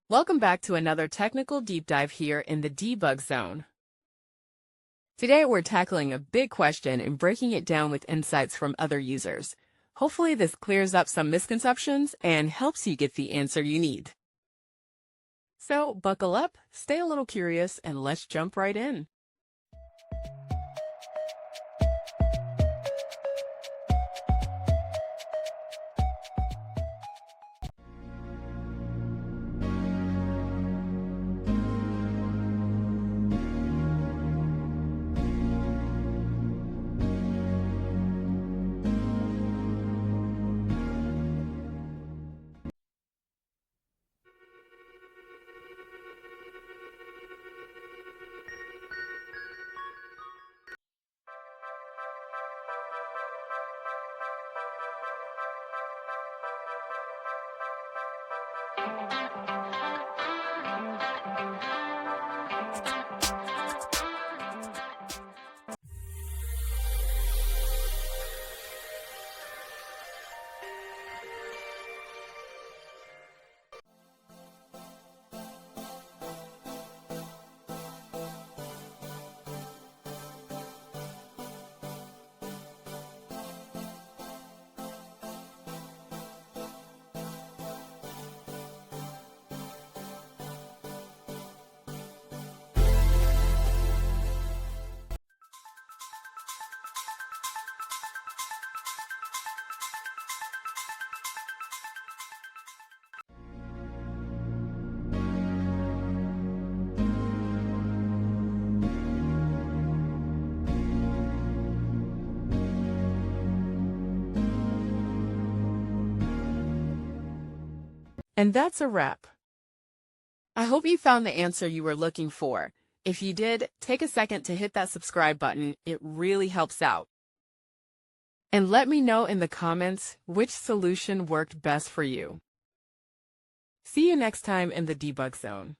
Welcome back to another technical deep dive here in the debug zone. Today we're tackling a big question and breaking it down with insights from other users. Hopefully this clears up some misconceptions and helps you get the answer you need. So buckle up, stay a little curious, and let's jump right in. And that's a wrap. I hope you found the answer you were looking for. If you did, take a second to hit that subscribe button. It really helps out. And let me know in the comments which solution worked best for you. See you next time in the debug zone.